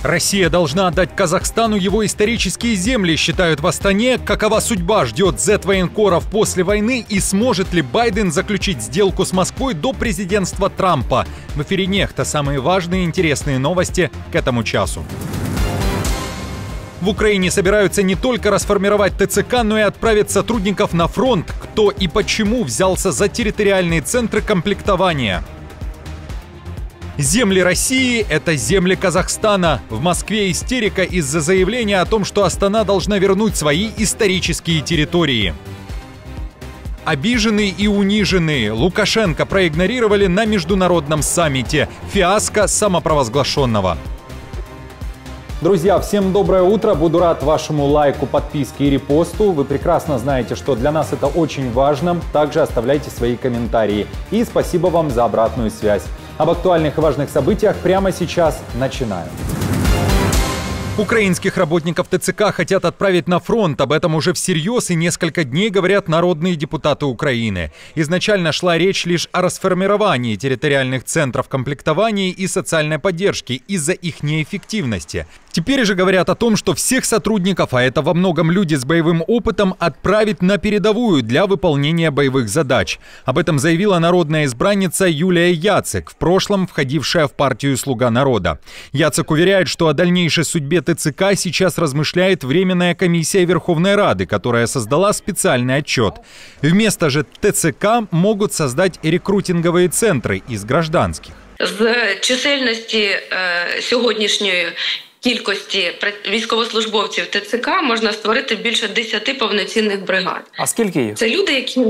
Россия должна отдать Казахстану его исторические земли, считают в Астане. Какова судьба ждет зет-военкоров после войны и сможет ли Байден заключить сделку с Москвой до президентства Трампа? В эфире «Нехта» самые важные и интересные новости к этому часу. В Украине собираются не только расформировать ТЦК, но и отправить сотрудников на фронт. Кто и почему взялся за территориальные центры комплектования? Земли России – это земли Казахстана. В Москве истерика из-за заявления о том, что Астана должна вернуть свои исторические территории. Обиженные и униженные. Лукашенко проигнорировали на международном саммите. Фиаско самопровозглашенного. Друзья, всем доброе утро. Буду рад вашему лайку, подписке и репосту. Вы прекрасно знаете, что для нас это очень важно. Также оставляйте свои комментарии. И спасибо вам за обратную связь. Об актуальных и важных событиях прямо сейчас начинаем. Украинских работников ТЦК хотят отправить на фронт. Об этом уже всерьез и несколько дней говорят народные депутаты Украины. Изначально шла речь лишь о расформировании территориальных центров комплектования и социальной поддержки из-за их неэффективности. Теперь же говорят о том, что всех сотрудников, а это во многом люди с боевым опытом, отправить на передовую для выполнения боевых задач. Об этом заявила народная избранница Юлия Яцек, в прошлом входившая в партию «Слуга народа». Яцек уверяет, что о дальнейшей судьбе ТЦК сейчас размышляет Временная комиссия Верховной Рады, которая создала специальный отчет. Вместо же ТЦК могут создать рекрутинговые центры из гражданских. З чисельності сьогоднішньої кількості військовослужбовців ТЦК можна створити більше 10 повноцінних бригад. А скільки їх? Це люди, які...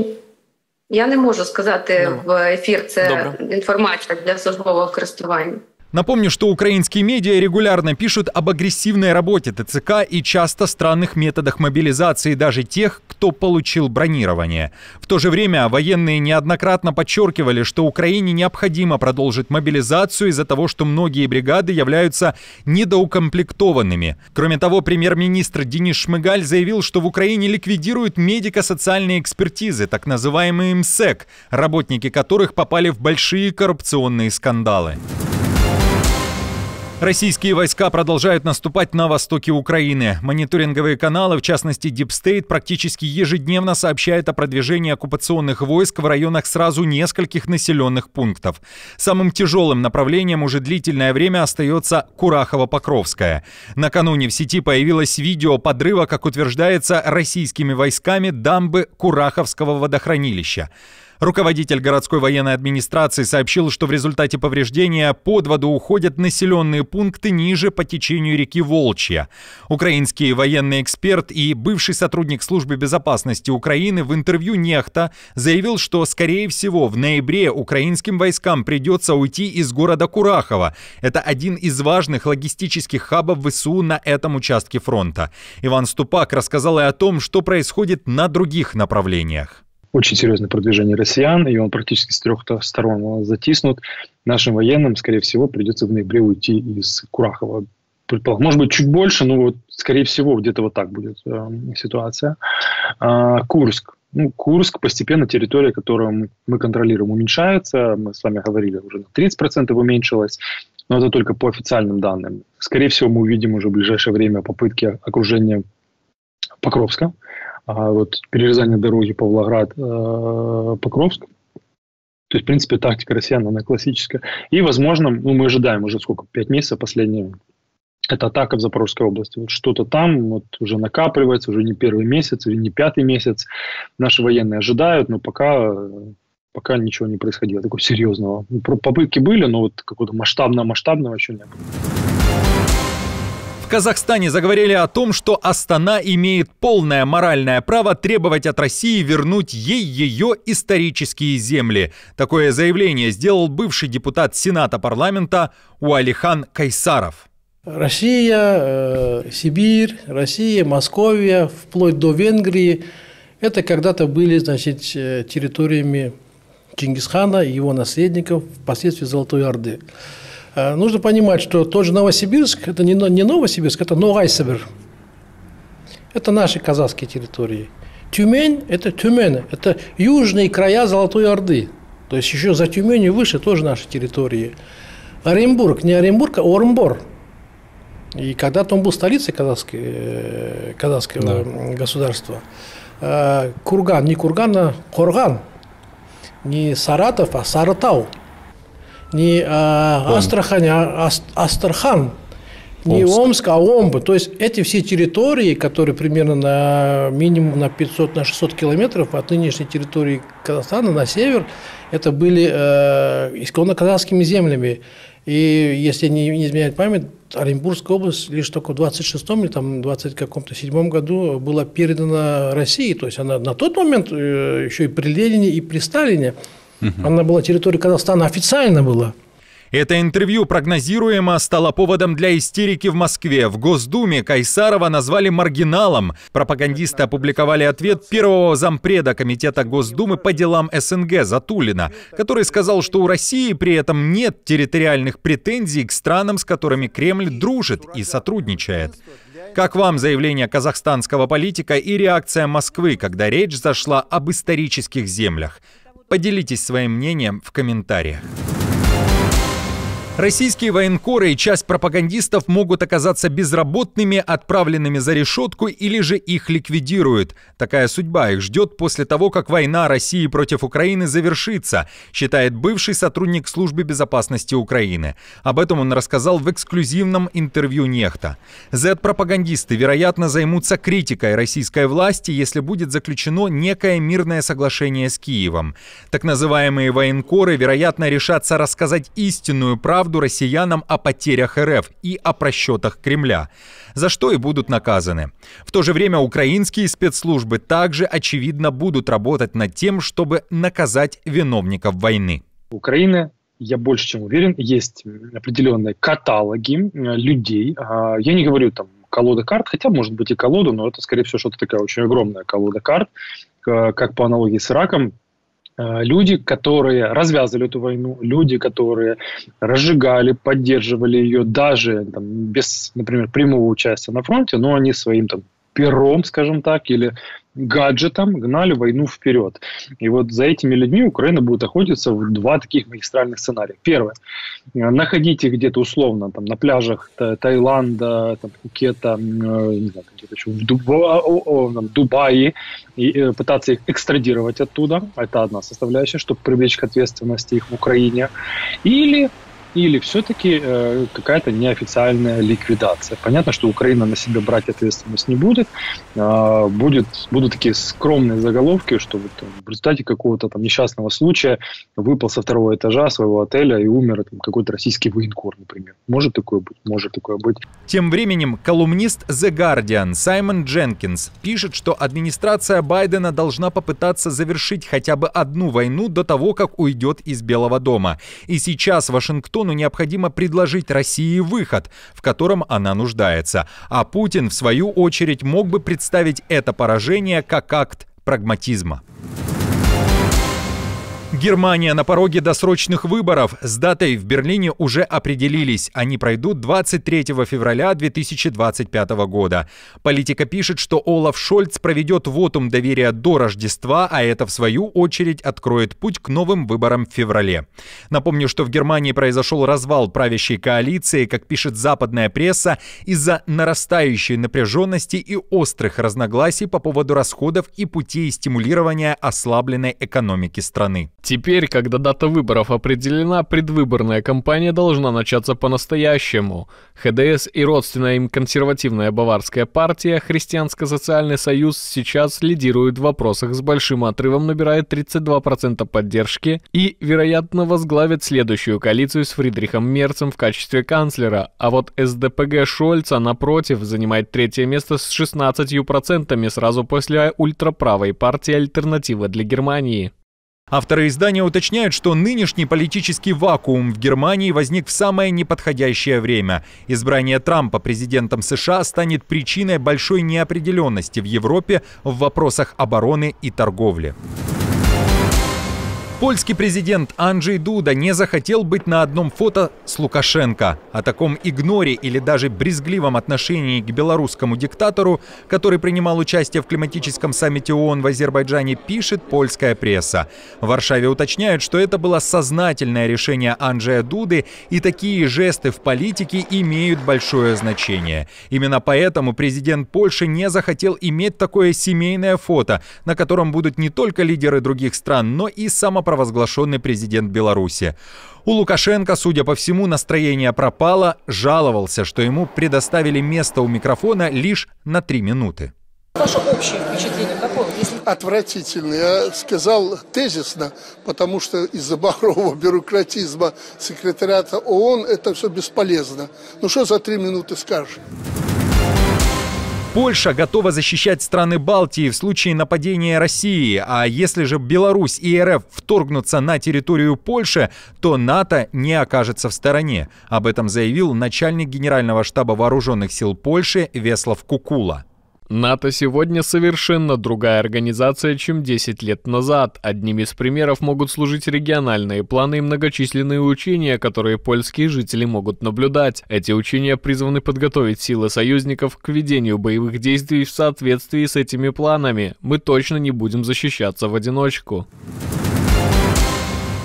Я не можу сказати в ефір, це інформація для службового користування. Напомню, что украинские медиа регулярно пишут об агрессивной работе ТЦК и часто странных методах мобилизации даже тех, кто получил бронирование. В то же время военные неоднократно подчеркивали, что Украине необходимо продолжить мобилизацию из-за того, что многие бригады являются недоукомплектованными. Кроме того, премьер-министр Денис Шмыгаль заявил, что в Украине ликвидируют медико-социальные экспертизы, так называемые МСЭК, работники которых попали в большие коррупционные скандалы. Российские войска продолжают наступать на востоке Украины. Мониторинговые каналы, в частности Deep State, практически ежедневно сообщают о продвижении оккупационных войск в районах сразу нескольких населенных пунктов. Самым тяжелым направлением уже длительное время остается Курахово-Покровское. Накануне в сети появилось видео подрыва, как утверждается, российскими войсками дамбы Кураховского водохранилища. Руководитель городской военной администрации сообщил, что в результате повреждения под воду уходят населенные пункты ниже по течению реки Волчья. Украинский военный эксперт и бывший сотрудник службы безопасности Украины в интервью «Нехта» заявил, что, скорее всего, в ноябре украинским войскам придется уйти из города Курахово. Это один из важных логистических хабов ВСУ на этом участке фронта. Иван Ступак рассказал и о том, что происходит на других направлениях. Очень серьезное продвижение россиян, и он практически с 3 сторон затиснут. Нашим военным, скорее всего, придется в ноябре уйти из Курахова. Может быть, чуть больше, но вот, скорее всего, где-то вот так будет ситуация. Курск. Курск, постепенно территория, которую мы контролируем, уменьшается. Мы с вами говорили, уже на 30% уменьшилась. Но это только по официальным данным. Скорее всего, мы увидим уже в ближайшее время попытки окружения Покровска. Вот перерезание дороги Павлоград-Покровск. То есть, в принципе, тактика россиян, она классическая. И, возможно, мы ожидаем уже 5 месяцев последние. Это атака в Запорожской области. Вот что-то там вот уже накапливается, уже не первый месяц, или не 5-й месяц. Наши военные ожидают, но пока ничего не происходило такого серьезного. Попытки были, но вот какого-то масштабного еще не было. В Казахстане заговорили о том, что Астана имеет полное моральное право требовать от России вернуть ей ее исторические земли. Такое заявление сделал бывший депутат Сената парламента Уалихан Кайсаров. Россия, Сибирь, Россия, Московия, вплоть до Венгрии – это когда-то были, значит, территориями Чингисхана и его наследников, впоследствии Золотой Орды. Нужно понимать, что тот же Новосибирск – это не Новосибирск, это Ногайсибир. Это наши казахские территории. Тюмень – это Тюмень, это южные края Золотой Орды. То есть еще за Тюменью выше тоже наши территории. Оренбург – не Оренбург, а Оренбор. И когда-то он был столицей казахского государства. Курган, не Курган, а Корган. Не Саратов, а Саратау. Не Астрахань, а Астрахань. Не Омск, а Омбы. То есть эти все территории, которые примерно на минимум на 500-600 километров от нынешней территории Казахстана на север, это были исконно казахскими землями. И если не изменяет память, Оренбургская область лишь только в 26-м или там 27-м году была передана России. То есть она на тот момент еще и при Ленине, и при Сталине, она была территорией Казахстана, официально была. Это интервью прогнозируемо стало поводом для истерики в Москве. В Госдуме Кайсарова назвали маргиналом. Пропагандисты опубликовали ответ первого зампреда Комитета Госдумы по делам СНГ Затулина, который сказал, что у России при этом нет территориальных претензий к странам, с которыми Кремль дружит и сотрудничает. Как вам заявление казахстанского политика и реакция Москвы, когда речь зашла об исторических землях? Поделитесь своим мнением в комментариях. Российские военкоры и часть пропагандистов могут оказаться безработными, отправленными за решетку или же их ликвидируют. Такая судьба их ждет после того, как война России против Украины завершится, считает бывший сотрудник Службы безопасности Украины. Об этом он рассказал в эксклюзивном интервью «Нехта». Z-пропагандисты, вероятно, займутся критикой российской власти, если будет заключено некое мирное соглашение с Киевом. Так называемые военкоры, вероятно, решатся рассказать истинную правду россиянам о потерях РФ и о просчетах Кремля, за что и будут наказаны. В то же время украинские спецслужбы также, очевидно, будут работать над тем, чтобы наказать виновников войны. Украина, я больше чем уверен, есть определенные каталоги людей. Я не говорю там колода карт, хотя может быть и колода, но это, скорее всего, что-то такая очень огромная колода карт, как по аналогии с Ираком. Люди, которые развязывали эту войну, люди, которые разжигали, поддерживали ее даже там, без, например, прямого участия на фронте, но они своим там пером, скажем так, или гаджетом гнали войну вперед. И вот за этими людьми Украина будет охотиться в два таких магистральных сценария. Первое. Находить их где-то условно там, на пляжах Таиланда, там, Пхукета, не знаю, где-то еще в Дубае, и пытаться их экстрадировать оттуда. Это одна составляющая, чтобы привлечь к ответственности их в Украине. Или все-таки какая-то неофициальная ликвидация. Понятно, что Украина на себя брать ответственность не будет. Будут такие скромные заголовки, что вот, в результате какого-то там несчастного случая выпал со второго этажа своего отеля и умер там, какой-то российский военкор, например. Может такое быть? Может такое быть. Тем временем колумнист The Guardian Саймон Дженкинс пишет, что администрация Байдена должна попытаться завершить хотя бы одну войну до того, как уйдет из Белого дома. И сейчас Вашингтону необходимо предложить России выход, в котором она нуждается. А Путин, в свою очередь, мог бы представить это поражение как акт прагматизма. Германия на пороге досрочных выборов. С датой в Берлине уже определились. Они пройдут 23 февраля 2025 года. Политика пишет, что Олаф Шольц проведет вотум доверия до Рождества, а это в свою очередь откроет путь к новым выборам в феврале. Напомню, что в Германии произошел развал правящей коалиции, как пишет западная пресса, из-за нарастающей напряженности и острых разногласий по поводу расходов и путей стимулирования ослабленной экономики страны. Теперь, когда дата выборов определена, предвыборная кампания должна начаться по-настоящему. ХДС и родственная им консервативная баварская партия «Христианско-социальный союз» сейчас лидирует в вопросах, с большим отрывом набирает 32% поддержки и, вероятно, возглавит следующую коалицию с Фридрихом Мерцем в качестве канцлера. А вот СДПГ Шольца, напротив, занимает третье место с 16% сразу после ультраправой партии «Альтернатива для Германии». Авторы издания уточняют, что нынешний политический вакуум в Германии возник в самое неподходящее время. Избрание Трампа президентом США станет причиной большой неопределенности в Европе в вопросах обороны и торговли. Польский президент Анджей Дуда не захотел быть на одном фото с Лукашенко. О таком игноре или даже брезгливом отношении к белорусскому диктатору, который принимал участие в климатическом саммите ООН в Азербайджане, пишет польская пресса. В Варшаве уточняют, что это было сознательное решение Анджея Дуды, и такие жесты в политике имеют большое значение. Именно поэтому президент Польши не захотел иметь такое семейное фото, на котором будут не только лидеры других стран, но и самопровозглашенный президент Беларуси. У Лукашенко, судя по всему, настроение пропало, жаловался, что ему предоставили место у микрофона лишь на 3 минуты. Ваше общее впечатление какое? Отвратительно. Я сказал тезисно, потому что из-за багрового бюрократизма секретариата ООН это все бесполезно. Ну что за 3 минуты скажешь? Польша готова защищать страны Балтии в случае нападения России, а если же Беларусь и РФ вторгнутся на территорию Польши, то НАТО не окажется в стороне. Об этом заявил начальник Генерального штаба Вооруженных сил Польши Веслав Кукула. НАТО сегодня совершенно другая организация, чем 10 лет назад. Одним из примеров могут служить региональные планы и многочисленные учения, которые польские жители могут наблюдать. Эти учения призваны подготовить силы союзников к ведению боевых действий в соответствии с этими планами. Мы точно не будем защищаться в одиночку.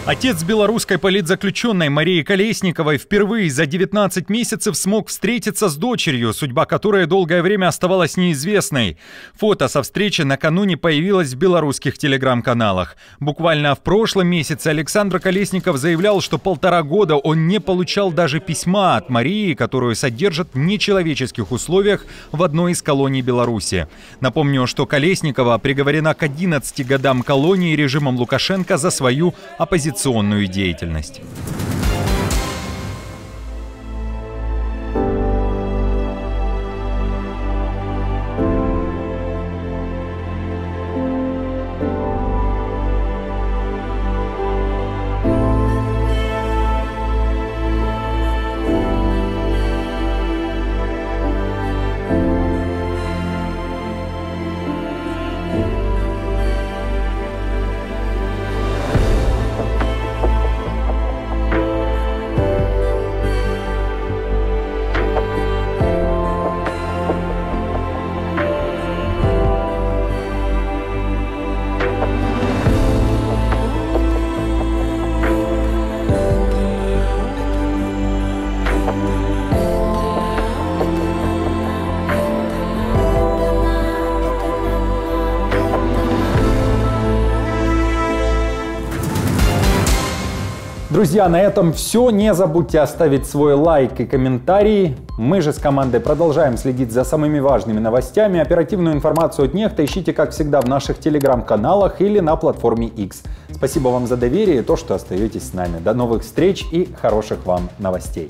Отец белорусской политзаключенной Марии Колесниковой впервые за 19 месяцев смог встретиться с дочерью, судьба которой долгое время оставалась неизвестной. Фото со встречи накануне появилось в белорусских телеграм-каналах. Буквально в прошлом месяце Александр Колесников заявлял, что 1,5 года он не получал даже письма от Марии, которую содержат в нечеловеческих условиях в одной из колоний Беларуси. Напомню, что Колесникова приговорена к 11 годам колонии режимом Лукашенко за свою оппозиционную деятельность. Друзья, на этом все. Не забудьте оставить свой лайк и комментарий. Мы же с командой продолжаем следить за самыми важными новостями. Оперативную информацию от Нехта ищите, как всегда, в наших телеграм-каналах или на платформе X. Спасибо вам за доверие и то, что остаетесь с нами. До новых встреч и хороших вам новостей.